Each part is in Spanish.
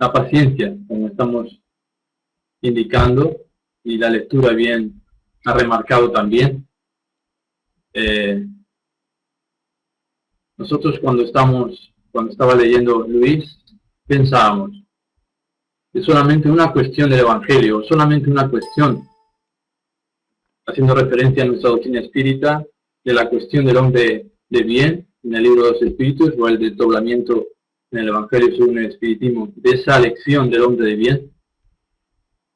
la paciencia, como estamos indicando, y la lectura bien ha remarcado también. Nosotros cuando estaba leyendo Luis, pensábamos, es solamente una cuestión del Evangelio, solamente una cuestión, haciendo referencia a nuestra doctrina espírita, de la cuestión del hombre de bien, en el libro de los Espíritus, o el desdoblamiento en el Evangelio según el Espiritismo, de esa lección del hombre de bien,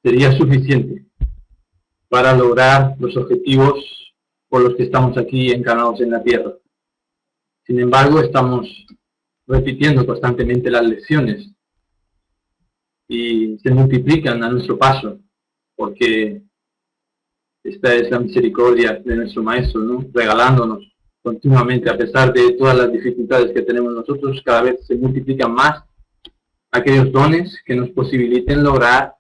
sería suficiente para lograr los objetivos por los que estamos aquí encarnados en la tierra. Sin embargo, estamos repitiendo constantemente las lecciones y se multiplican a nuestro paso, porque esta es la misericordia de nuestro Maestro, ¿no? Regalándonos continuamente, a pesar de todas las dificultades que tenemos nosotros, cada vez se multiplican más aquellos dones que nos posibiliten lograr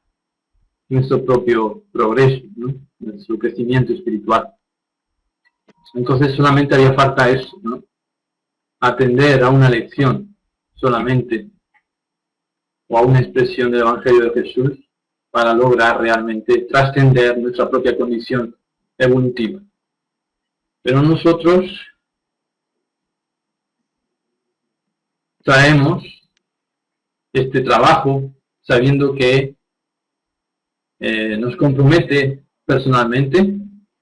nuestro propio progreso, ¿no? Nuestro crecimiento espiritual. Entonces solamente haría falta eso, ¿no? Atender a una lección solamente, o a una expresión del Evangelio de Jesús, para lograr realmente trascender nuestra propia condición evolutiva. Pero nosotros traemos este trabajo sabiendo que nos compromete personalmente,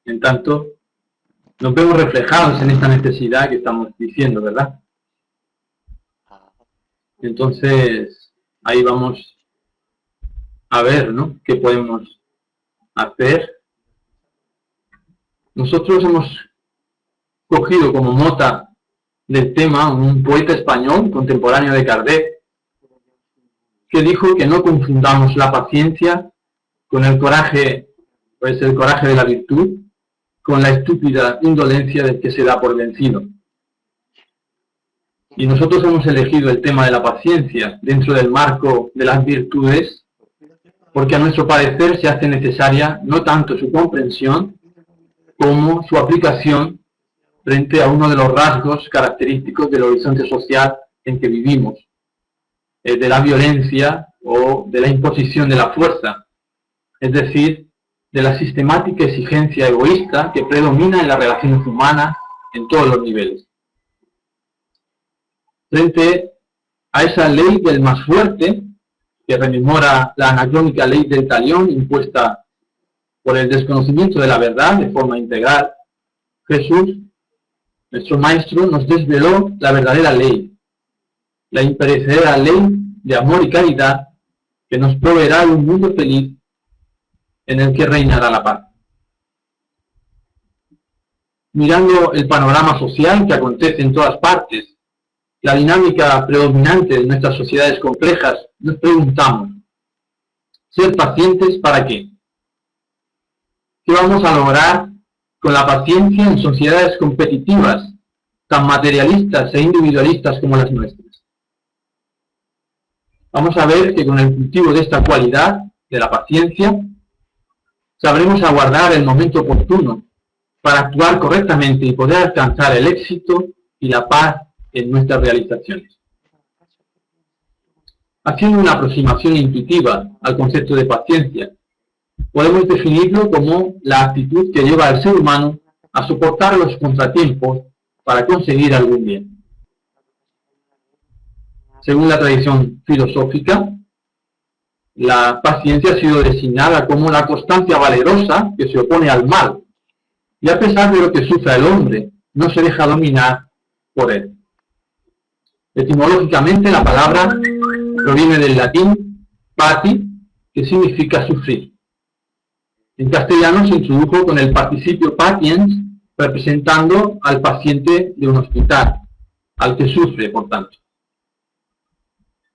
en tanto nos vemos reflejados en esta necesidad que estamos diciendo, ¿verdad? Entonces, ahí vamos a ver, ¿no?, qué podemos hacer. Nosotros hemos cogido como nota del tema un poeta español contemporáneo de Kardec, que dijo que no confundamos la paciencia con el coraje, pues el coraje de la virtud, con la estúpida indolencia del que se da por vencido. Y nosotros hemos elegido el tema de la paciencia dentro del marco de las virtudes, porque a nuestro parecer se hace necesaria no tanto su comprensión como su aplicación frente a uno de los rasgos característicos del horizonte social en que vivimos, de la violencia o de la imposición de la fuerza, es decir, de la sistemática exigencia egoísta que predomina en las relaciones humanas en todos los niveles. Frente a esa ley del más fuerte, que rememora la anacrónica ley del talión impuesta por el desconocimiento de la verdad de forma integral, Jesús, nuestro Maestro, nos desveló la verdadera ley, la imperecedera ley de amor y caridad que nos proveerá de un mundo feliz en el que reinará la paz. Mirando el panorama social que acontece en todas partes, la dinámica predominante de nuestras sociedades complejas, nos preguntamos, ¿ser pacientes para qué? ¿Qué vamos a lograr con la paciencia en sociedades competitivas, tan materialistas e individualistas como las nuestras? Vamos a ver que con el cultivo de esta cualidad, de la paciencia, sabremos aguardar el momento oportuno para actuar correctamente y poder alcanzar el éxito y la paz en nuestras realizaciones. Haciendo una aproximación intuitiva al concepto de paciencia, podemos definirlo como la actitud que lleva al ser humano a soportar los contratiempos para conseguir algún bien. Según la tradición filosófica, la paciencia ha sido designada como la constancia valerosa que se opone al mal, y a pesar de lo que sufra el hombre, no se deja dominar por él. Etimológicamente, la palabra proviene del latín pati, que significa sufrir. En castellano se introdujo con el participio patiens, representando al paciente de un hospital, al que sufre, por tanto.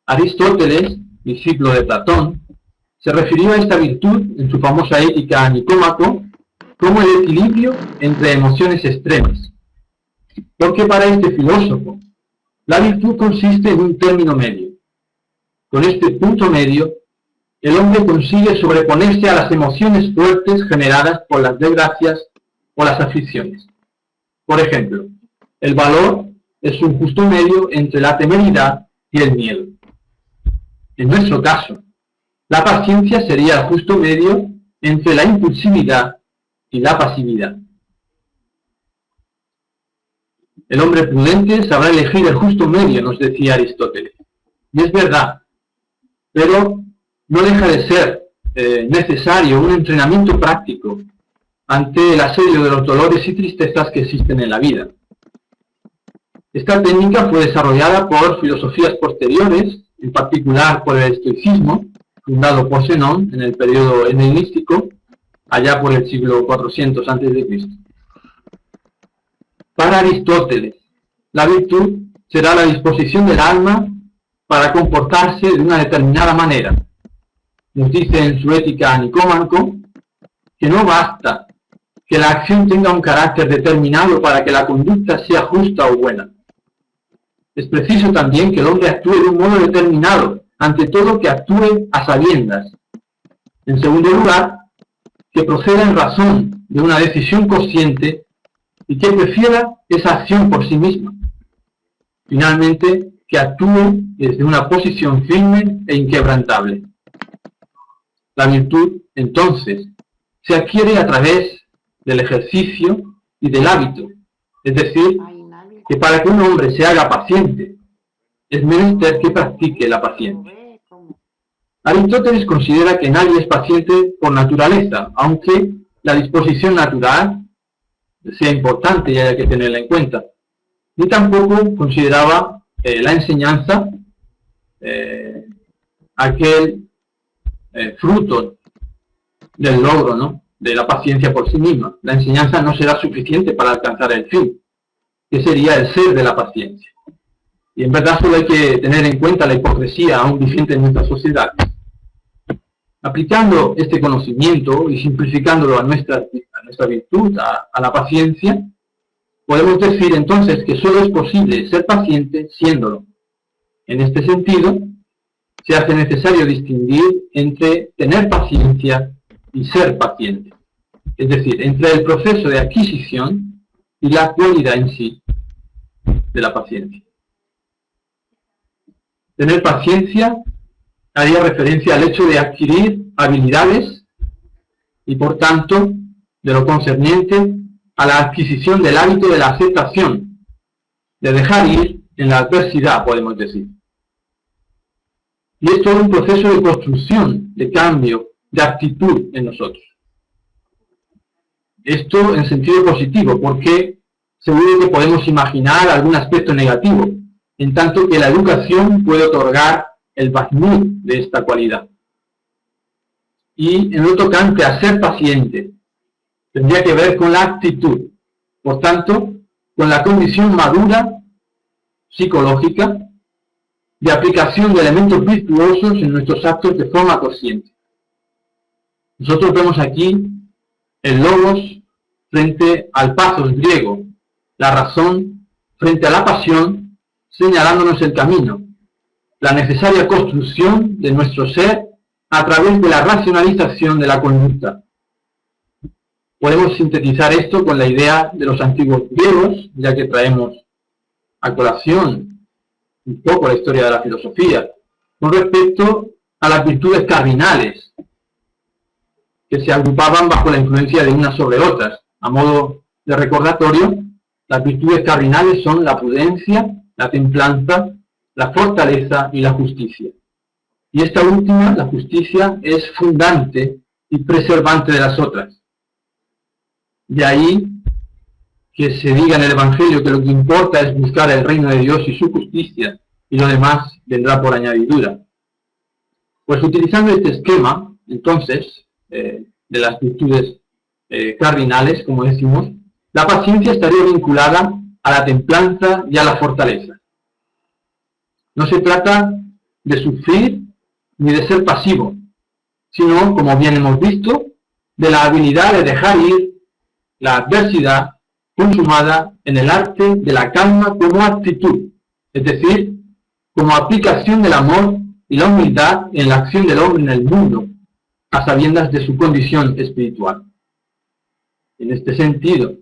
Aristóteles, discípulo de Platón, se refirió a esta virtud en su famosa Ética a Nicómaco como el equilibrio entre emociones extremas. Porque para este filósofo, la virtud consiste en un término medio. Con este punto medio, el hombre consigue sobreponerse a las emociones fuertes generadas por las desgracias o las aflicciones. Por ejemplo, el valor es un justo medio entre la temeridad y el miedo. En nuestro caso, la paciencia sería el justo medio entre la impulsividad y la pasividad. El hombre prudente sabrá elegir el justo medio, nos decía Aristóteles. Y es verdad, pero no deja de ser necesario un entrenamiento práctico ante el asedio de los dolores y tristezas que existen en la vida. Esta técnica fue desarrollada por filosofías posteriores, en particular por el estoicismo, fundado por Zenón en el periodo helenístico, allá por el siglo 400 a.C. Para Aristóteles, la virtud será la disposición del alma para comportarse de una determinada manera. Nos dice en su Ética a Nicómaco que no basta que la acción tenga un carácter determinado para que la conducta sea justa o buena. Es preciso también que el hombre actúe de un modo determinado, ante todo que actúe a sabiendas. En segundo lugar, que proceda en razón de una decisión consciente y que prefiera esa acción por sí misma. Finalmente, que actúe desde una posición firme e inquebrantable. La virtud, entonces, se adquiere a través del ejercicio y del hábito. Es decir, que para que un hombre se haga paciente, es menester que practique la paciencia. Aristóteles considera que nadie es paciente por naturaleza, aunque la disposición natural sea importante y haya que tenerla en cuenta. Ni tampoco consideraba la enseñanza aquel fruto del logro, ¿no?, de la paciencia por sí misma. La enseñanza no será suficiente para alcanzar el fin, que sería el ser de la paciencia. Y en verdad solo hay que tener en cuenta la hipocresía aún vigente en nuestra sociedad. Aplicando este conocimiento y simplificándolo a nuestra virtud, a la paciencia, podemos decir entonces que solo es posible ser paciente siéndolo. En este sentido, se hace necesario distinguir entre tener paciencia y ser paciente. Es decir, entre el proceso de adquisición y la cualidad en sí de la paciencia. Tener paciencia haría referencia al hecho de adquirir habilidades y, por tanto, de lo concerniente a la adquisición del hábito de la aceptación, de dejar ir en la adversidad, podemos decir. Y es todo un proceso de construcción, de cambio, de actitud en nosotros. Esto en sentido positivo, porque seguro que podemos imaginar algún aspecto negativo, en tanto que la educación puede otorgar el basmud de esta cualidad. Y en lo tocante a ser paciente, tendría que ver con la actitud, por tanto, con la condición madura, psicológica, de aplicación de elementos virtuosos en nuestros actos de forma consciente. Nosotros vemos aquí el logos frente al pathos griego, la razón frente a la pasión, señalándonos el camino, la necesaria construcción de nuestro ser a través de la racionalización de la conducta. Podemos sintetizar esto con la idea de los antiguos griegos, ya que traemos a colación un poco la historia de la filosofía, con respecto a las virtudes cardinales, que se agrupaban bajo la influencia de unas sobre otras. A modo de recordatorio, las virtudes cardinales son la prudencia, la templanza, la fortaleza y la justicia. Y esta última, la justicia, es fundante y preservante de las otras. De ahí que se diga en el Evangelio que lo que importa es buscar el reino de Dios y su justicia, y lo demás vendrá por añadidura. Pues utilizando este esquema, entonces, de las virtudes cardinales, como decimos, la paciencia estaría vinculada a la templanza y a la fortaleza. No se trata de sufrir ni de ser pasivo, sino, como bien hemos visto, de la habilidad de dejar ir la adversidad consumada en el arte de la calma como actitud, es decir, como aplicación del amor y la humildad en la acción del hombre en el mundo, a sabiendas de su condición espiritual. En este sentido,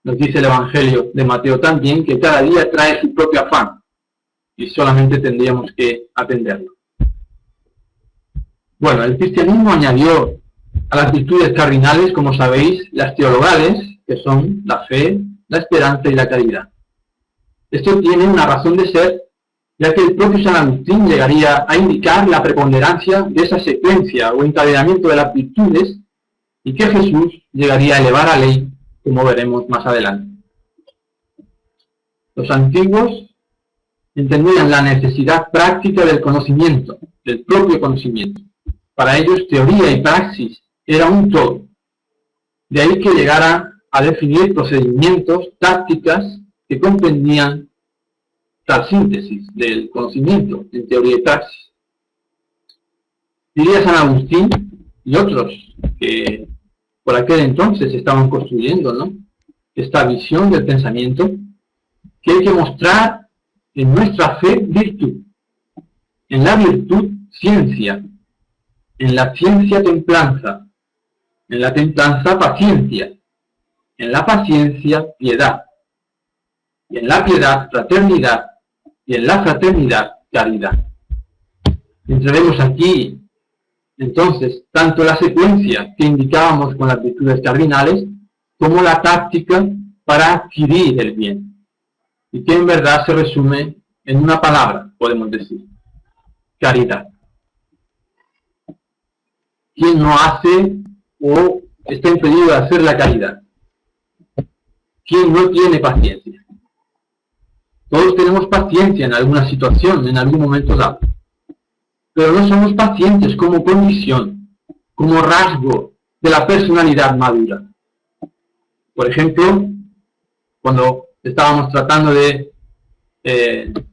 nos dice el Evangelio de Mateo también que cada día trae su propio afán, y solamente tendríamos que atenderlo. Bueno, el cristianismo añadió a las virtudes cardinales, como sabéis, las teologales, que son la fe, la esperanza y la caridad. Esto tiene una razón de ser, ya que el propio San Agustín llegaría a indicar la preponderancia de esa secuencia o encadenamiento de las virtudes, y que Jesús llegaría a elevar a ley, como veremos más adelante. Los antiguos entendían la necesidad práctica del conocimiento, del propio conocimiento. Para ellos, teoría y praxis era un todo. De ahí que llegara a definir procedimientos, tácticas que comprendían tal síntesis del conocimiento en teoría y praxis. Diría San Agustín y otros que por aquel entonces estaban construyendo, ¿no?, esta visión del pensamiento, que hay que mostrar en nuestra fe virtud, en la virtud ciencia, en la ciencia templanza, en la templanza paciencia, en la paciencia piedad, y en la piedad fraternidad, y en la fraternidad caridad. Entrevemos aquí entonces tanto la secuencia que indicábamos con las virtudes cardinales como la táctica para adquirir el bien, y que en verdad se resume en una palabra, podemos decir: caridad. ¿Quién no hace o está impedido de hacer la caridad? ¿Quién no tiene paciencia? Todos tenemos paciencia en alguna situación, en algún momento dado, pero no somos pacientes como condición, como rasgo de la personalidad madura. Por ejemplo, cuando estábamos tratando de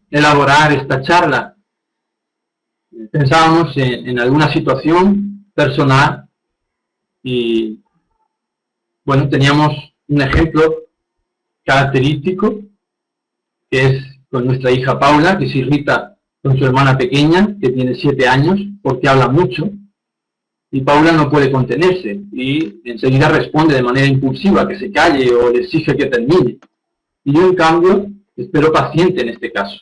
elaborar esta charla, pensábamos en alguna situación personal y, bueno, teníamos un ejemplo característico, que es con nuestra hija Paula, que se irrita con su hermana pequeña, que tiene 7 años, porque habla mucho, y Paula no puede contenerse, y enseguida responde de manera impulsiva, que se calle o le exige que termine. Y yo, en cambio, espero paciente en este caso.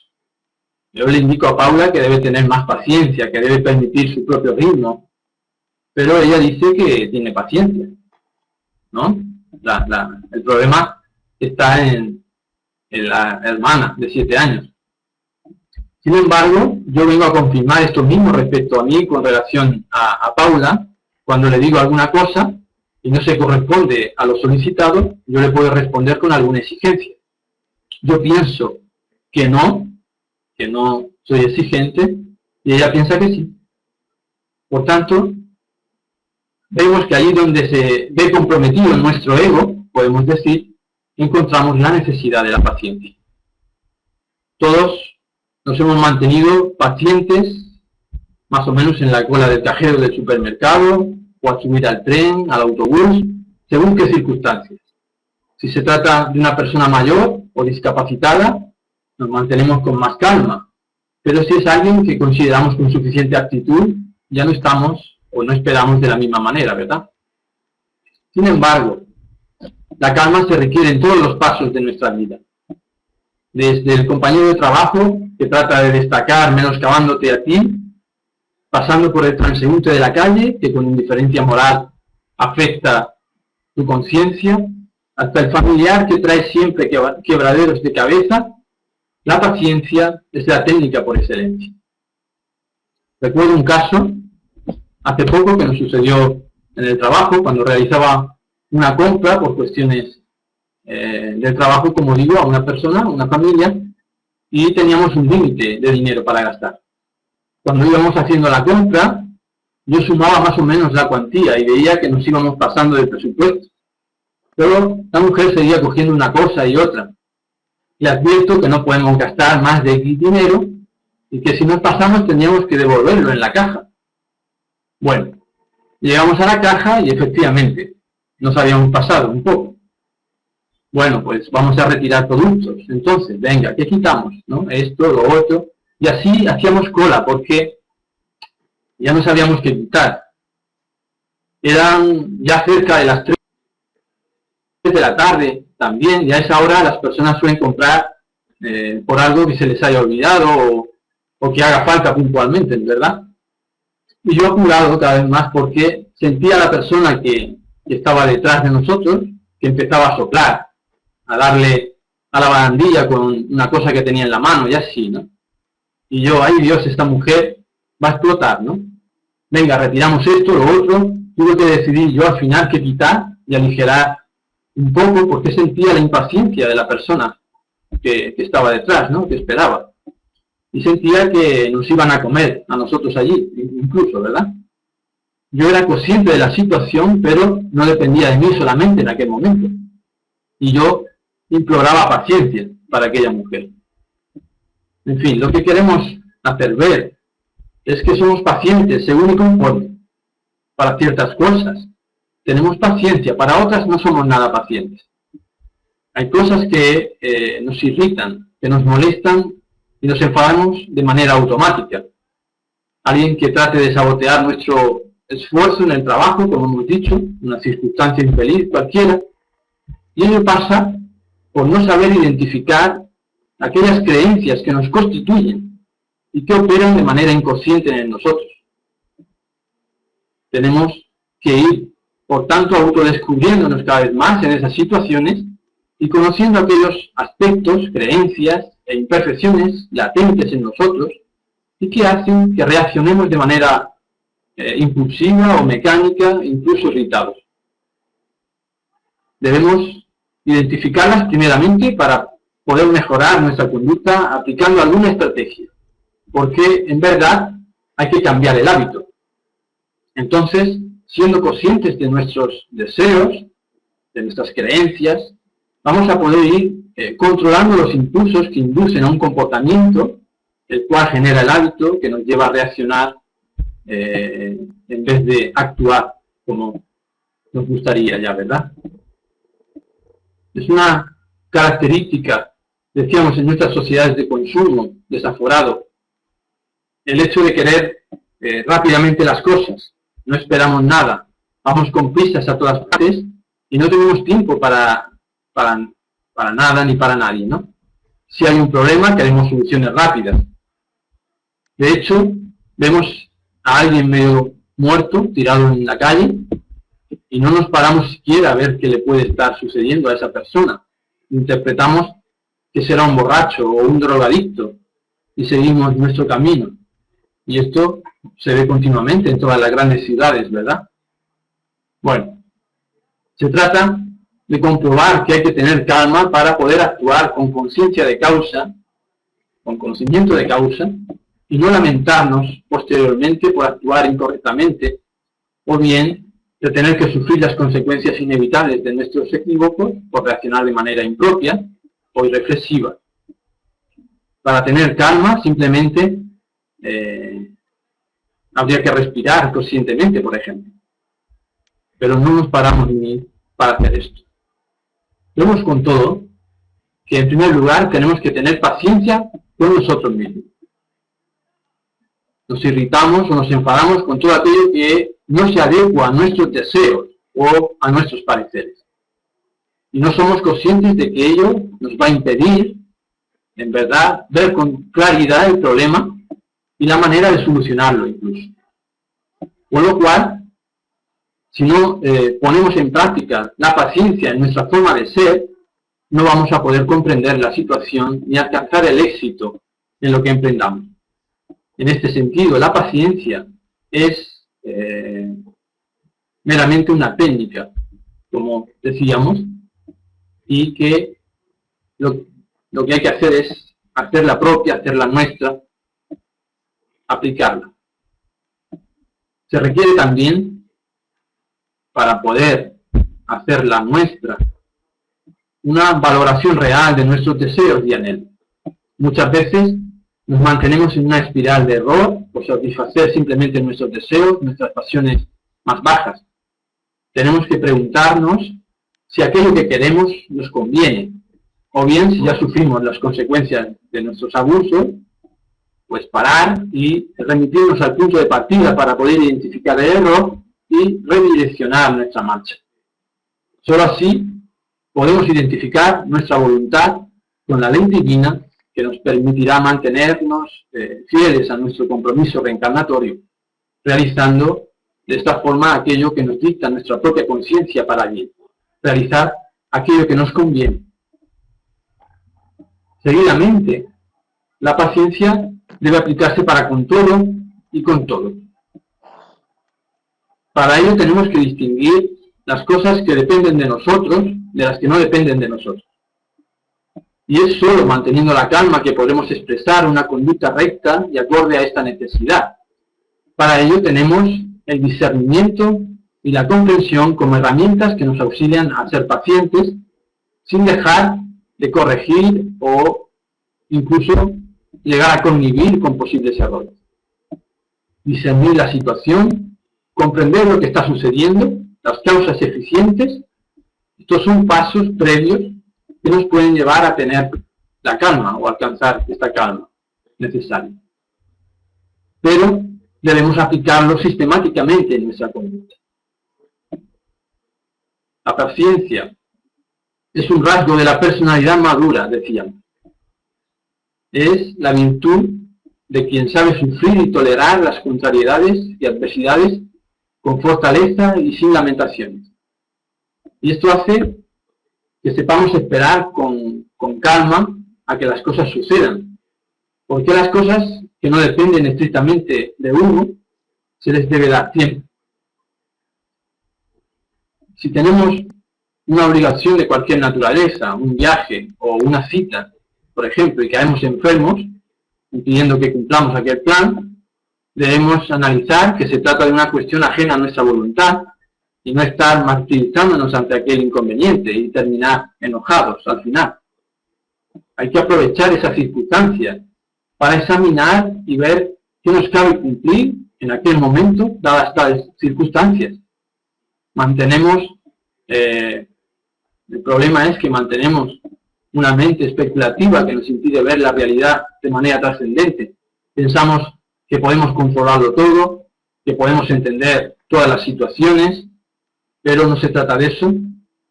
Yo le indico a Paula que debe tener más paciencia, que debe permitir su propio ritmo, pero ella dice que tiene paciencia, ¿no? El problema está en la hermana de 7 años. Sin embargo, yo vengo a confirmar esto mismo respecto a mí con relación a Paula. Cuando le digo alguna cosa y no se corresponde a lo solicitado, yo le puedo responder con alguna exigencia. Yo pienso que no soy exigente, y ella piensa que sí. Por tanto, vemos que allí donde se ve comprometido nuestro ego, podemos decir, encontramos la necesidad de la paciencia. Todos nos hemos mantenido pacientes, más o menos en la cola del cajero del supermercado, o a subir al tren, al autobús, según qué circunstancias. Si se trata de una persona mayor o discapacitada, nos mantenemos con más calma. Pero si es alguien que consideramos con suficiente actitud, ya no estamos o no esperamos de la misma manera, ¿verdad? Sin embargo, la calma se requiere en todos los pasos de nuestra vida. Desde el compañero de trabajo, que trata de destacar menoscabándote a ti, pasando por el transeúnte de la calle, que con indiferencia moral afecta tu conciencia, hasta el familiar que trae siempre quebraderos de cabeza. La paciencia es la técnica por excelencia. Recuerdo un caso hace poco que nos sucedió en el trabajo, cuando realizaba una compra por cuestiones del trabajo, como digo, a una persona, a una familia, y teníamos un límite de dinero para gastar. Cuando íbamos haciendo la compra, yo sumaba más o menos la cuantía y veía que nos íbamos pasando del presupuesto. Pero la mujer seguía cogiendo una cosa y otra. Le advierto que no podemos gastar más de X dinero y que si nos pasamos tendríamos que devolverlo en la caja. Bueno, llegamos a la caja y efectivamente nos habíamos pasado un poco. Bueno, pues vamos a retirar productos. Entonces, venga, ¿qué quitamos? ¿No? Esto, lo otro. Y así hacíamos cola porque ya no sabíamos qué quitar. Eran ya cerca de las 3 de la tarde también, y a esa hora las personas suelen comprar por algo que se les haya olvidado o que haga falta puntualmente, ¿verdad? Y yo apurado cada vez más porque sentía a la persona que estaba detrás de nosotros, que empezaba a soplar, a darle a la barandilla con una cosa que tenía en la mano y así, ¿no? Y yo, ay Dios, esta mujer va a explotar, ¿no? Venga, retiramos esto, lo otro. Tuve que decidir yo al final qué quitar y aligerar un poco porque sentía la impaciencia de la persona que estaba detrás, ¿no? Que esperaba. Y sentía que nos iban a comer a nosotros allí, incluso, ¿verdad? Yo era consciente de la situación, pero no dependía de mí solamente en aquel momento. Y yo imploraba paciencia para aquella mujer. En fin, lo que queremos hacer ver es que somos pacientes según y conforme para ciertas cosas. Tenemos paciencia, para otras no somos nada pacientes. Hay cosas que nos irritan, que nos molestan y nos enfadamos de manera automática. Alguien que trate de sabotear nuestro esfuerzo en el trabajo, como hemos dicho, una circunstancia infeliz cualquiera, y ello pasa por no saber identificar aquellas creencias que nos constituyen y que operan de manera inconsciente en nosotros. Tenemos que ir, por tanto, autodescubriéndonos cada vez más en esas situaciones y conociendo aquellos aspectos, creencias e imperfecciones latentes en nosotros y que hacen que reaccionemos de manera impulsiva o mecánica, incluso irritados. Debemos identificarlas primeramente para poder mejorar nuestra conducta aplicando alguna estrategia, porque en verdad hay que cambiar el hábito. Entonces, siendo conscientes de nuestros deseos, de nuestras creencias, vamos a poder ir controlando los impulsos que inducen a un comportamiento, el cual genera el hábito que nos lleva a reaccionar en vez de actuar como nos gustaría ya, ¿verdad? Es una característica, decíamos, en nuestras sociedades de consumo desaforado, el hecho de querer rápidamente las cosas. No esperamos nada, vamos con prisas a todas partes y no tenemos tiempo para nada ni para nadie, ¿no? Si hay un problema, queremos soluciones rápidas. De hecho, vemos a alguien medio muerto, tirado en la calle, y no nos paramos siquiera a ver qué le puede estar sucediendo a esa persona. Interpretamos que será un borracho o un drogadicto y seguimos nuestro camino. Y esto se ve continuamente en todas las grandes ciudades, ¿verdad? Bueno, se trata de comprobar que hay que tener calma para poder actuar con conciencia de causa, con conocimiento de causa, y no lamentarnos posteriormente por actuar incorrectamente, o bien de tener que sufrir las consecuencias inevitables de nuestros equívocos por reaccionar de manera impropia o irreflexiva. Para tener calma, simplemente habría que respirar conscientemente, por ejemplo. Pero no nos paramos ni para hacer esto. Vemos con todo que, en primer lugar, tenemos que tener paciencia con nosotros mismos. Nos irritamos o nos enfadamos con todo aquello que no se adecua a nuestros deseos o a nuestros pareceres. Y no somos conscientes de que ello nos va a impedir, en verdad, ver con claridad el problema y la manera de solucionarlo incluso. Con lo cual, si no ponemos en práctica la paciencia en nuestra forma de ser, no vamos a poder comprender la situación ni alcanzar el éxito en lo que emprendamos. En este sentido, la paciencia es meramente una técnica, como decíamos, y que lo que hay que hacer es hacerla propia, hacerla nuestra, aplicarla. Se requiere también, para poder hacerla nuestra, una valoración real de nuestros deseos y anhelos. Muchas veces nos mantenemos en una espiral de error por satisfacer simplemente nuestros deseos, nuestras pasiones más bajas. Tenemos que preguntarnos si aquello que queremos nos conviene, o bien si ya sufrimos las consecuencias de nuestros abusos, pues parar y remitirnos al punto de partida para poder identificar el error y redireccionar nuestra marcha. Solo así podemos identificar nuestra voluntad con la ley divina que nos permitirá mantenernos fieles a nuestro compromiso reencarnatorio realizando de esta forma aquello que nos dicta nuestra propia conciencia para bien, realizar aquello que nos conviene. Seguidamente, la paciencia debe aplicarse para con todo y con todo. Para ello tenemos que distinguir las cosas que dependen de nosotros de las que no dependen de nosotros. Y es solo manteniendo la calma que podremos expresar una conducta recta y acorde a esta necesidad. Para ello tenemos el discernimiento y la comprensión como herramientas que nos auxilian a ser pacientes sin dejar de corregir o incluso llegar a convivir con posibles errores. Discernir la situación, comprender lo que está sucediendo, las causas eficientes. Estos son pasos previos que nos pueden llevar a tener la calma o alcanzar esta calma necesaria. Pero debemos aplicarlo sistemáticamente en nuestra conducta. La paciencia es un rasgo de la personalidad madura, decíamos. Es la virtud de quien sabe sufrir y tolerar las contrariedades y adversidades con fortaleza y sin lamentaciones. Y esto hace que sepamos esperar con calma a que las cosas sucedan. Porque las cosas que no dependen estrictamente de uno, se les debe dar tiempo. Si tenemos una obligación de cualquier naturaleza, un viaje o una cita, por ejemplo, y caemos enfermos, impidiendo que cumplamos aquel plan, debemos analizar que se trata de una cuestión ajena a nuestra voluntad y no estar martirizándonos ante aquel inconveniente y terminar enojados al final. Hay que aprovechar esas circunstancias para examinar y ver qué nos cabe cumplir en aquel momento, dadas tales circunstancias. El problema es que mantenemos una mente especulativa que nos impide ver la realidad de manera trascendente. Pensamos que podemos controlarlo todo, que podemos entender todas las situaciones, pero no se trata de eso,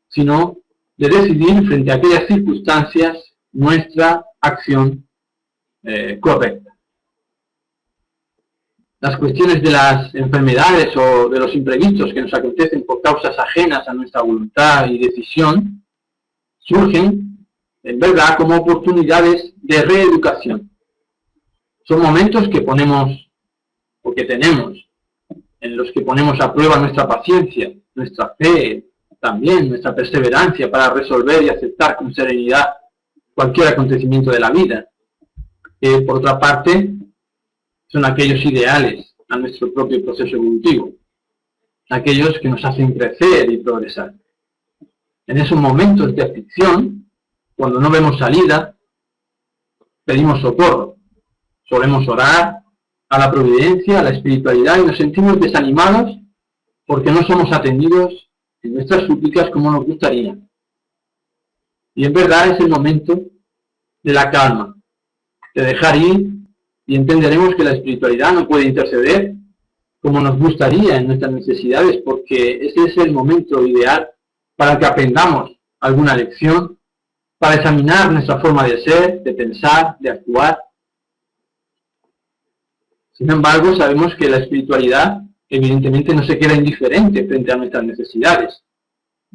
sino de decidir frente a aquellas circunstancias nuestra acción correcta. Las cuestiones de las enfermedades o de los imprevistos que nos acontecen por causas ajenas a nuestra voluntad y decisión surgen, en verdad, como oportunidades de reeducación. Son momentos que ponemos, o que tenemos, en los que ponemos a prueba nuestra paciencia, nuestra fe, también nuestra perseverancia para resolver y aceptar con serenidad cualquier acontecimiento de la vida. Por otra parte, son aquellos ideales a nuestro propio proceso evolutivo, aquellos que nos hacen crecer y progresar. En esos momentos de aflicción, cuando no vemos salida, pedimos socorro, solemos orar a la providencia, a la espiritualidad y nos sentimos desanimados porque no somos atendidos en nuestras súplicas como nos gustaría. Y en verdad es el momento de la calma, de dejar ir, y entenderemos que la espiritualidad no puede interceder como nos gustaría en nuestras necesidades, porque ese es el momento ideal para que aprendamos alguna lección, para examinar nuestra forma de ser, de pensar, de actuar. Sin embargo, sabemos que la espiritualidad evidentemente no se queda indiferente frente a nuestras necesidades.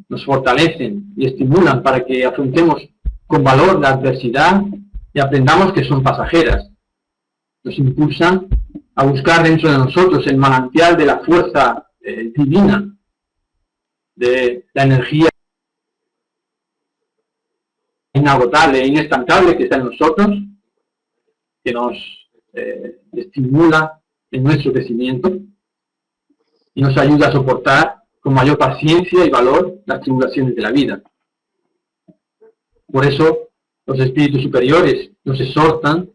Nos fortalecen y estimulan para que afrontemos con valor la adversidad y aprendamos que son pasajeras. Nos impulsan a buscar dentro de nosotros el manantial de la fuerza divina, de la energía inagotable e inestancable que está en nosotros, que nos estimula en nuestro crecimiento y nos ayuda a soportar con mayor paciencia y valor las tribulaciones de la vida. Por eso los espíritus superiores nos exhortan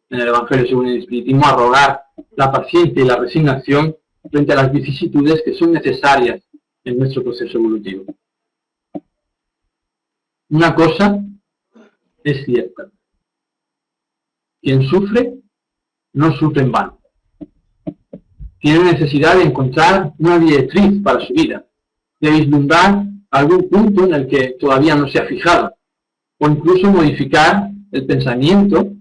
en el Evangelio según el Espiritismo a rogar la paciencia y la resignación frente a las vicisitudes que son necesarias en nuestro proceso evolutivo. Una cosa es cierta: quien sufre, no sufre en vano. Tiene necesidad de encontrar una directriz para su vida, de vislumbrar algún punto en el que todavía no se ha fijado, o incluso modificar el pensamiento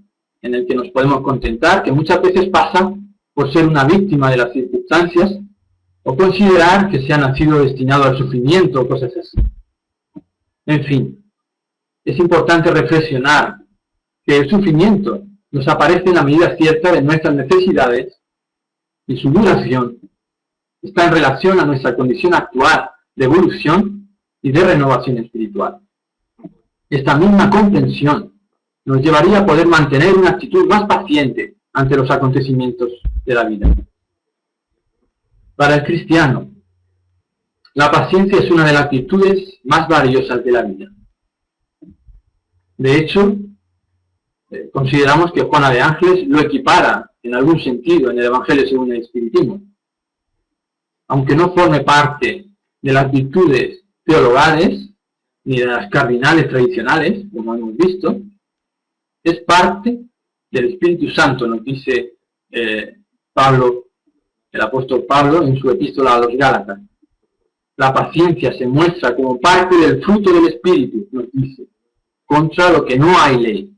en el que nos podemos contentar, que muchas veces pasa por ser una víctima de las circunstancias, o considerar que se ha nacido destinado al sufrimiento o cosas así. En fin, es importante reflexionar que el sufrimiento nos aparece en la medida cierta de nuestras necesidades y su duración está en relación a nuestra condición actual de evolución y de renovación espiritual. Esta misma comprensión nos llevaría a poder mantener una actitud más paciente ante los acontecimientos de la vida. Para el cristiano, la paciencia es una de las virtudes más valiosas de la vida. De hecho, consideramos que Juana de Ángeles lo equipara en algún sentido en el Evangelio según el Espiritismo. Aunque no forme parte de las virtudes teologales ni de las cardinales tradicionales, como hemos visto, es parte del Espíritu Santo, nos dice Pablo, el apóstol Pablo, en su epístola a los Gálatas. La paciencia se muestra como parte del fruto del Espíritu, nos dice, contra lo que no hay ley.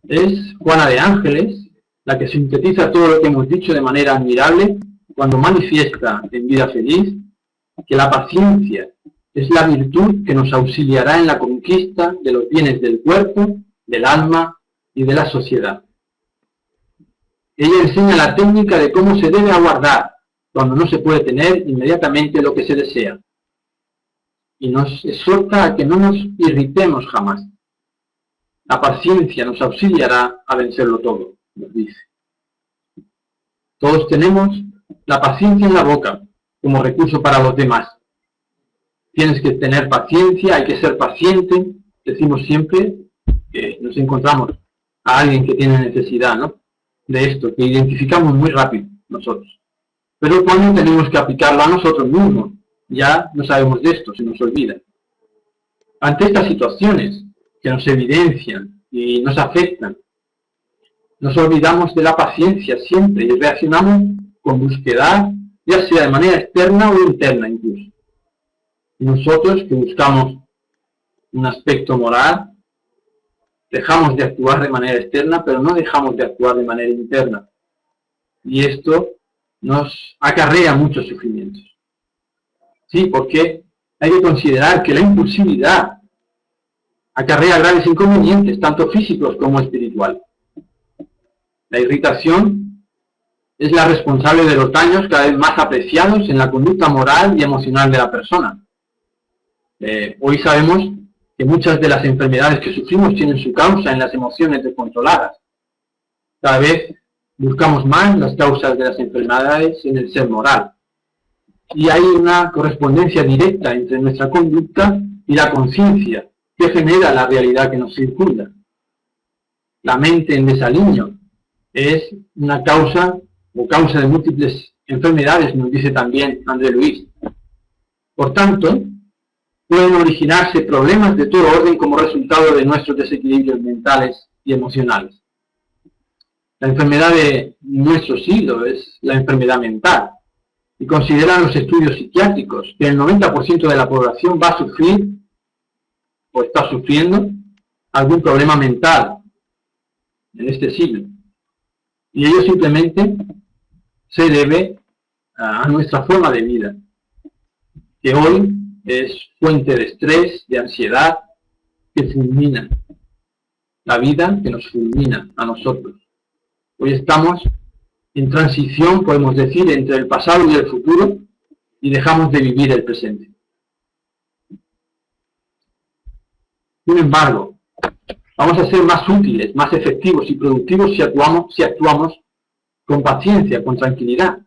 Es Juana de Ángeles la que sintetiza todo lo que hemos dicho de manera admirable cuando manifiesta en Vida Feliz que la paciencia es la virtud que nos auxiliará en la conquista de los bienes del cuerpo, del alma y de la sociedad. Ella enseña la técnica de cómo se debe aguardar cuando no se puede tener inmediatamente lo que se desea. Y nos exhorta a que no nos irritemos jamás. La paciencia nos auxiliará a vencerlo todo, nos dice. Todos tenemos la paciencia en la boca como recurso para los demás. Tienes que tener paciencia, hay que ser paciente. Decimos siempre que nos encontramos a alguien que tiene necesidad, ¿no?, de esto, que identificamos muy rápido nosotros. Pero cuando tenemos que aplicarlo a nosotros mismos, ya no sabemos de esto, se nos olvida. Ante estas situaciones que nos evidencian y nos afectan, nos olvidamos de la paciencia siempre y reaccionamos con brusquedad, ya sea de manera externa o interna incluso. Y nosotros que buscamos un aspecto moral, dejamos de actuar de manera externa, pero no dejamos de actuar de manera interna. Y esto nos acarrea muchos sufrimientos. Sí, porque hay que considerar que la impulsividad acarrea graves inconvenientes, tanto físicos como espirituales. La irritación es la responsable de los daños cada vez más apreciados en la conducta moral y emocional de la persona. Hoy sabemos que muchas de las enfermedades que sufrimos tienen su causa en las emociones descontroladas. Cada vez buscamos más las causas de las enfermedades en el ser moral. Y hay una correspondencia directa entre nuestra conducta y la conciencia que genera la realidad que nos circunda. La mente en desaliño es una causa o causa de múltiples enfermedades, nos dice también André Luis. Por tanto, pueden originarse problemas de todo orden como resultado de nuestros desequilibrios mentales y emocionales. La enfermedad de nuestro siglo es la enfermedad mental, y consideran los estudios psiquiátricos que el 90% de la población va a sufrir o está sufriendo algún problema mental en este siglo. Y ello simplemente se debe a nuestra forma de vida, que hoy es fuente de estrés, de ansiedad, que fulmina la vida, que nos fulmina a nosotros. Hoy estamos en transición, podemos decir, entre el pasado y el futuro, y dejamos de vivir el presente. Sin embargo, vamos a ser más útiles, más efectivos y productivos si actuamos con paciencia, con tranquilidad.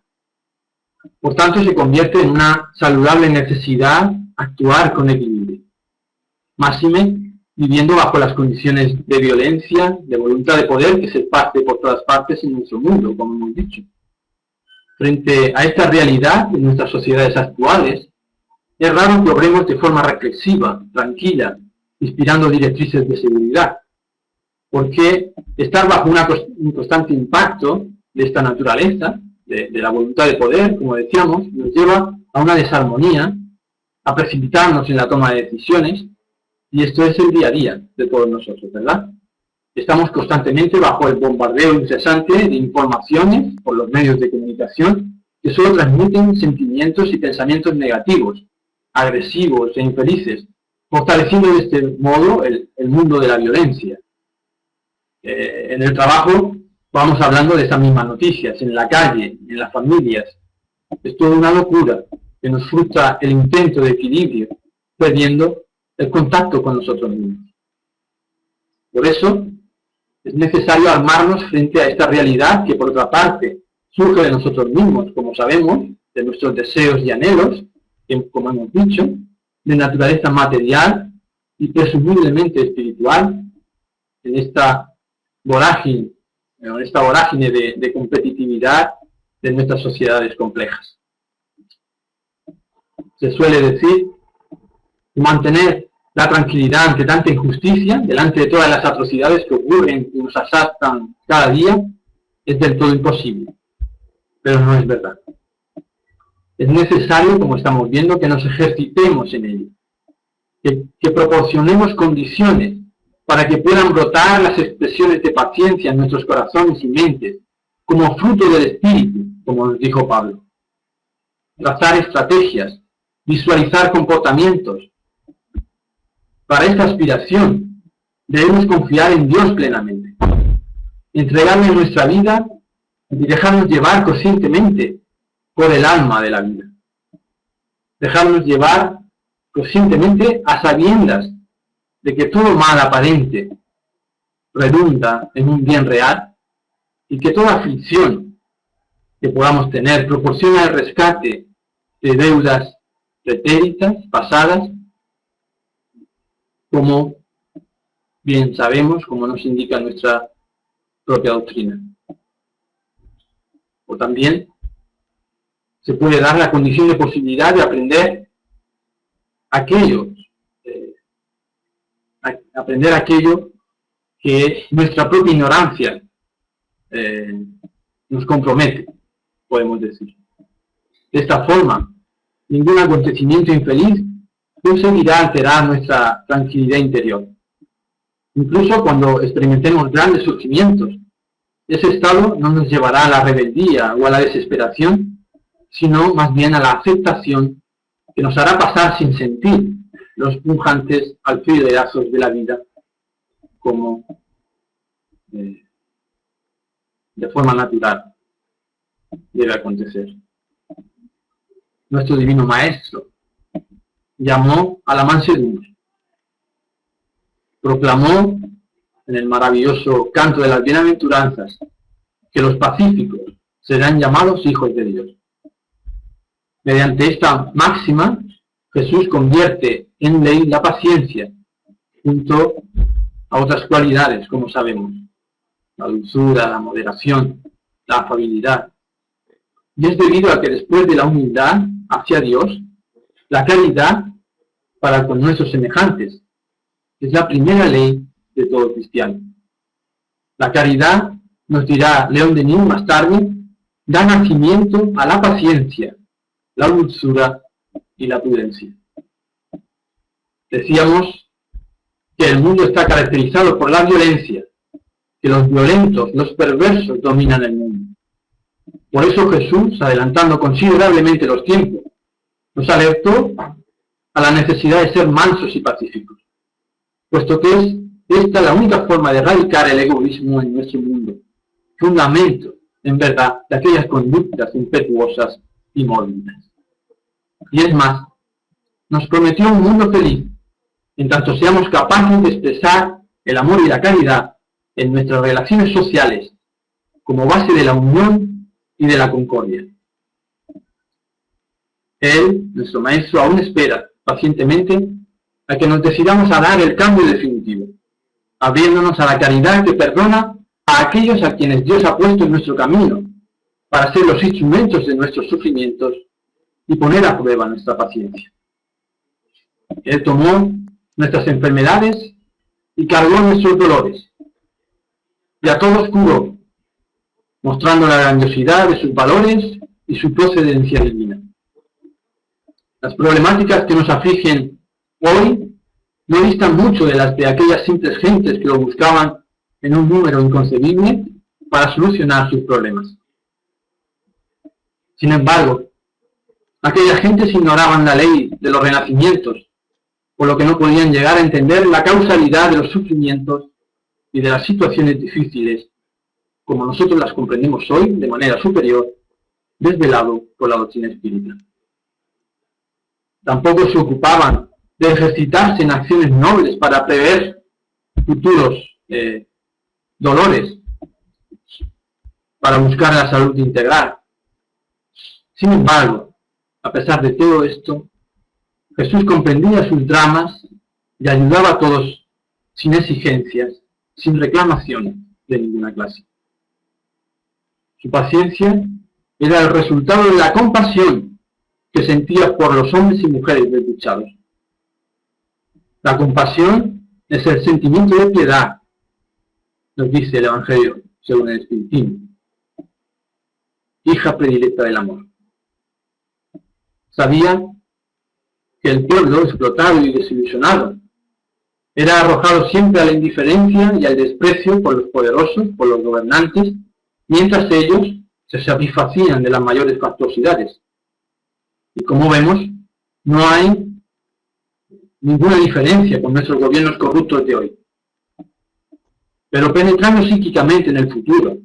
Por tanto, se convierte en una saludable necesidad actuar con equilibrio. Máxime viviendo bajo las condiciones de violencia, de voluntad de poder que se parte por todas partes en nuestro mundo, como hemos dicho. Frente a esta realidad de nuestras sociedades actuales, es raro que obremos de forma reflexiva, tranquila, inspirando directrices de seguridad, porque estar bajo un constante impacto de esta naturaleza, de la voluntad de poder, como decíamos, nos lleva a una desarmonía, a precipitarnos en la toma de decisiones, y esto es el día a día de todos nosotros, ¿verdad? Estamos constantemente bajo el bombardeo incesante de informaciones por los medios de comunicación que solo transmiten sentimientos y pensamientos negativos, agresivos e infelices, fortaleciendo de este modo el mundo de la violencia. En el trabajo vamos hablando de estas mismas noticias, en la calle, en las familias. Es toda una locura que nos frustra el intento de equilibrio, perdiendo el contacto con nosotros mismos. Por eso, es necesario armarnos frente a esta realidad que, por otra parte, surge de nosotros mismos, como sabemos, de nuestros deseos y anhelos, que, como hemos dicho, de naturaleza material y presumiblemente espiritual, en esta vorágine de competitividad de nuestras sociedades complejas. Se suele decir que mantener la tranquilidad ante tanta injusticia, delante de todas las atrocidades que ocurren y nos asaltan cada día, es del todo imposible. Pero no es verdad. Es necesario, como estamos viendo, que nos ejercitemos en ello, que proporcionemos condiciones para que puedan brotar las expresiones de paciencia en nuestros corazones y mentes, como fruto del Espíritu, como nos dijo Pablo. Trazar estrategias, visualizar comportamientos. Para esta aspiración debemos confiar en Dios plenamente, entregarle nuestra vida y dejarnos llevar conscientemente por el alma de la vida. Dejarnos llevar conscientemente a sabiendas de que todo mal aparente redunda en un bien real y que toda aflicción que podamos tener proporciona el rescate de deudas pretéritas, pasadas, como bien sabemos, como nos indica nuestra propia doctrina. O también se puede dar la condición de posibilidad de aprender aquello que nuestra propia ignorancia nos compromete, podemos decir. De esta forma, ningún acontecimiento infeliz conseguirá alterar nuestra tranquilidad interior. Incluso cuando experimentemos grandes sufrimientos, ese estado no nos llevará a la rebeldía o a la desesperación, sino más bien a la aceptación que nos hará pasar sin sentir los pujantes alfilerazos de la vida como de forma natural debe acontecer. Nuestro Divino Maestro llamó a la mansedumbre, proclamó en el maravilloso canto de las bienaventuranzas que los pacíficos serán llamados hijos de Dios. Mediante esta máxima, Jesús convierte en ley la paciencia, junto a otras cualidades, como sabemos, la dulzura, la moderación, la afabilidad. Y es debido a que después de la humildad hacia Dios, la caridad para con nuestros semejantes es la primera ley de todo cristiano. La caridad, nos dirá León Denis más tarde, da nacimiento a la paciencia, la dulzura y la prudencia. Decíamos que el mundo está caracterizado por la violencia, que los violentos, los perversos dominan el mundo. Por eso Jesús, adelantando considerablemente los tiempos, nos alertó a la necesidad de ser mansos y pacíficos, puesto que es esta la única forma de erradicar el egoísmo en nuestro mundo, fundamento, en verdad, de aquellas conductas impetuosas y mórbidas. Y es más, nos prometió un mundo feliz, en tanto seamos capaces de expresar el amor y la caridad en nuestras relaciones sociales, como base de la unión y de la concordia. Él, nuestro Maestro, aún espera pacientemente a que nos decidamos a dar el cambio definitivo, abriéndonos a la caridad que perdona a aquellos a quienes Dios ha puesto en nuestro camino, para ser los instrumentos de nuestros sufrimientos y poner a prueba nuestra paciencia. Él tomó nuestras enfermedades y cargó nuestros dolores, y a todos curó, mostrando la grandiosidad de sus valores y su procedencia divina. Las problemáticas que nos afligen hoy no distan mucho de las de aquellas simples gentes que lo buscaban en un número inconcebible para solucionar sus problemas. Sin embargo, aquellas gentes ignoraban la ley de los renacimientos, por lo que no podían llegar a entender la causalidad de los sufrimientos y de las situaciones difíciles, como nosotros las comprendemos hoy de manera superior, desvelado por la doctrina espírita. Tampoco se ocupaban de ejercitarse en acciones nobles para prever futuros dolores, para buscar la salud integral. Sin embargo, a pesar de todo esto, Jesús comprendía sus dramas y ayudaba a todos sin exigencias, sin reclamaciones de ninguna clase. Su paciencia era el resultado de la compasión que sentía por los hombres y mujeres desdichados. La compasión es el sentimiento de piedad, nos dice el Evangelio según el Espiritismo. Hija predilecta del amor. Sabía que el pueblo explotado y desilusionado era arrojado siempre a la indiferencia y al desprecio por los poderosos, por los gobernantes, mientras ellos se satisfacían de las mayores fastuosidades. Y como vemos, no hay ninguna diferencia con nuestros gobiernos corruptos de hoy. Pero penetrando psíquicamente en el futuro,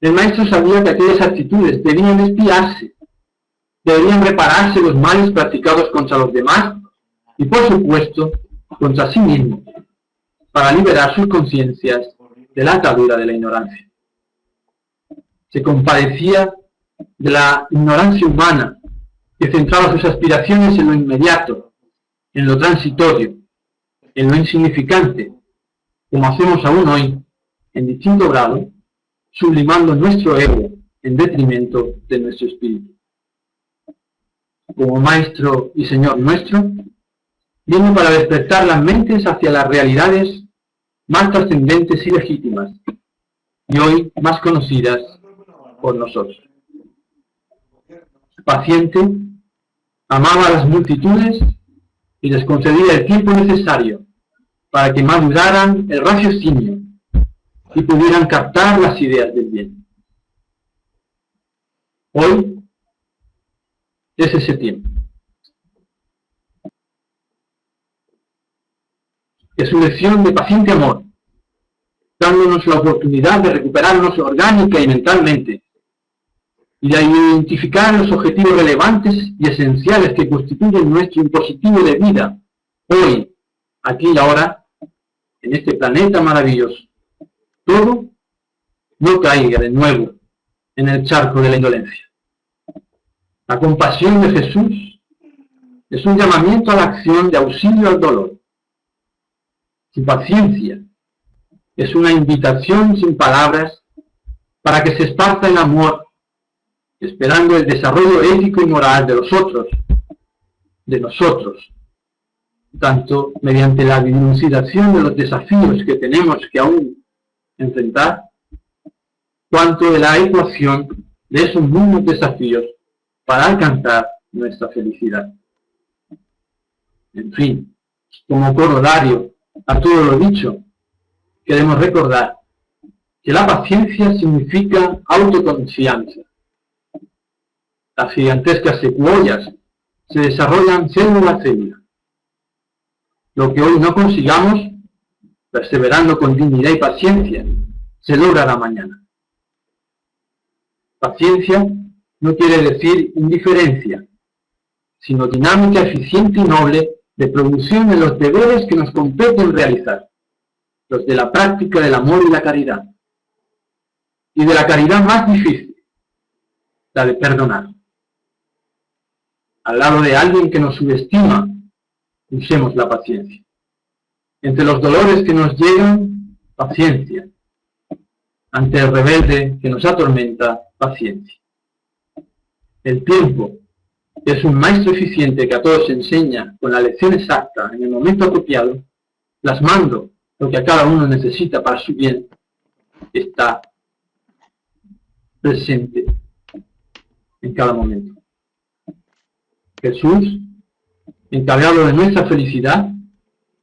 el maestro sabía que aquellas actitudes debían expiarse, deberían repararse los males practicados contra los demás y, por supuesto, contra sí mismo, para liberar sus conciencias de la atadura de la ignorancia. Se compadecía de la ignorancia humana que centraba sus aspiraciones en lo inmediato, en lo transitorio, en lo insignificante, como hacemos aún hoy, en distinto grado, sublimando nuestro ego en detrimento de nuestro espíritu. Como Maestro y Señor nuestro, vino para despertar las mentes hacia las realidades más trascendentes y legítimas, y hoy más conocidas por nosotros. Paciente, amaba a las multitudes y les concedía el tiempo necesario para que maduraran el raciocinio y pudieran captar las ideas del bien. Hoy es ese tiempo. Es su lección de paciente amor, dándonos la oportunidad de recuperarnos orgánica y mentalmente, y de identificar los objetivos relevantes y esenciales que constituyen nuestro impositivo de vida, hoy, aquí y ahora, en este planeta maravilloso. Todo no caiga de nuevo en el charco de la indolencia. La compasión de Jesús es un llamamiento a la acción de auxilio al dolor. Su paciencia es una invitación sin palabras para que se esparza el amor, esperando el desarrollo ético y moral de los otros, de nosotros, tanto mediante la dilucidación de los desafíos que tenemos que aún enfrentar, cuanto de la ecuación de esos mismos desafíos para alcanzar nuestra felicidad. En fin, como corolario a todo lo dicho, queremos recordar que la paciencia significa autoconfianza. Las gigantescas secuoyas se desarrollan célula a célula. Lo que hoy no consigamos, perseverando con dignidad y paciencia, se logrará mañana. Paciencia no quiere decir indiferencia, sino dinámica eficiente y noble de producción de los deberes que nos competen realizar, los de la práctica del amor y la caridad, y de la caridad más difícil, la de perdonar. Al lado de alguien que nos subestima, usemos la paciencia. Entre los dolores que nos llegan, paciencia. Ante el rebelde que nos atormenta, paciencia. El tiempo es un maestro eficiente que a todos enseña con la lección exacta en el momento apropiado, plasmando lo que a cada uno necesita para su bien, está presente en cada momento. Jesús, encargado de nuestra felicidad,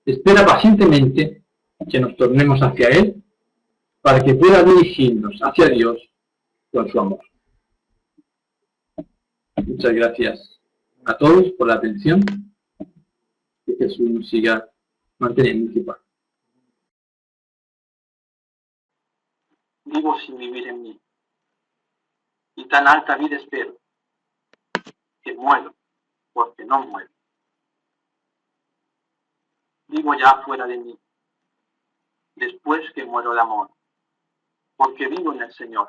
espera pacientemente que nos tornemos hacia Él para que pueda dirigirnos hacia Dios con su amor. Muchas gracias a todos por la atención. Que Jesús nos siga manteniendo en su paz. Vivo sin vivir en mí, y tan alta vida espero, que muero porque no muero. Vivo ya fuera de mí, después que muero de amor, porque vivo en el Señor,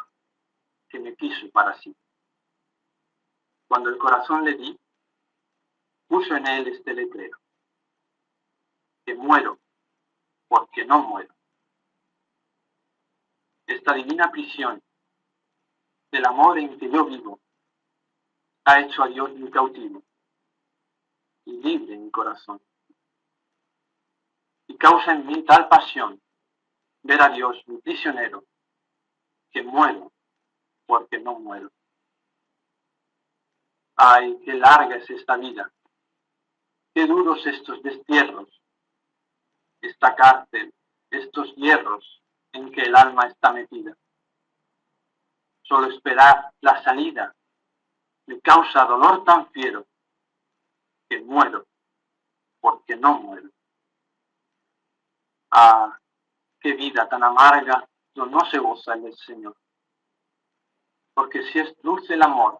que me quiso para sí. Cuando el corazón le di, puso en él este letrero, que muero porque no muero. Esta divina prisión del amor en que yo vivo ha hecho a Dios mi cautivo y libre mi corazón. Y causa en mí tal pasión ver a Dios mi prisionero, que muero porque no muero. Ay, qué larga es esta vida, qué duros estos destierros, esta cárcel, estos hierros en que el alma está metida. Solo esperar la salida me causa dolor tan fiero, que muero porque no muero. Ah, qué vida tan amarga no se goza en el Señor. Porque si es dulce el amor,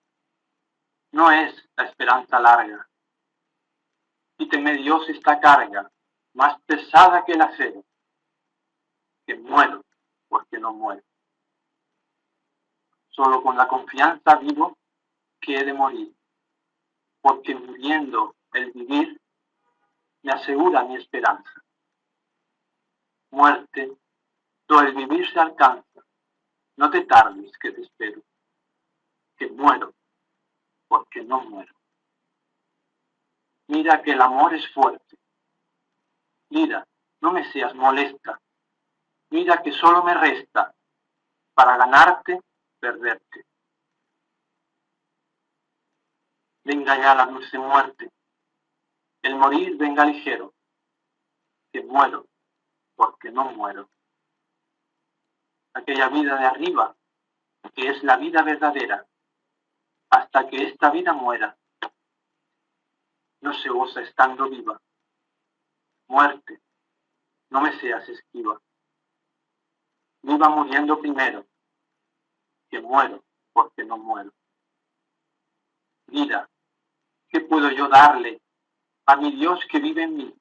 no es la esperanza larga. Quíteme Dios esta carga, más pesada que el acero, que muero porque no muero. Solo con la confianza vivo que he de morir, porque muriendo el vivir me asegura mi esperanza. Muerte, do el vivir se alcanza, no te tardes que te espero, que muero porque no muero. Mira que el amor es fuerte. Mira, no me seas molesta. Mira que solo me resta para ganarte, perderte. Venga ya la dulce muerte, el morir venga ligero, que muero porque no muero. Aquella vida de arriba, que es la vida verdadera, hasta que esta vida muera, no se goza estando viva. Muerte, no me seas esquiva. Viva muriendo primero, que muero porque no muero. Vida, ¿qué puedo yo darle a mi Dios que vive en mí,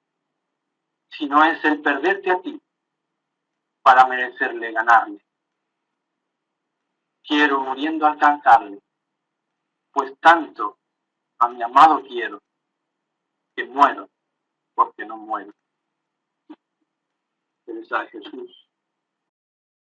si no es el perderte a ti para merecerle ganarle? Quiero muriendo alcanzarle, pues tanto a mi amado quiero, que muero porque no muero. Teresa de Jesús,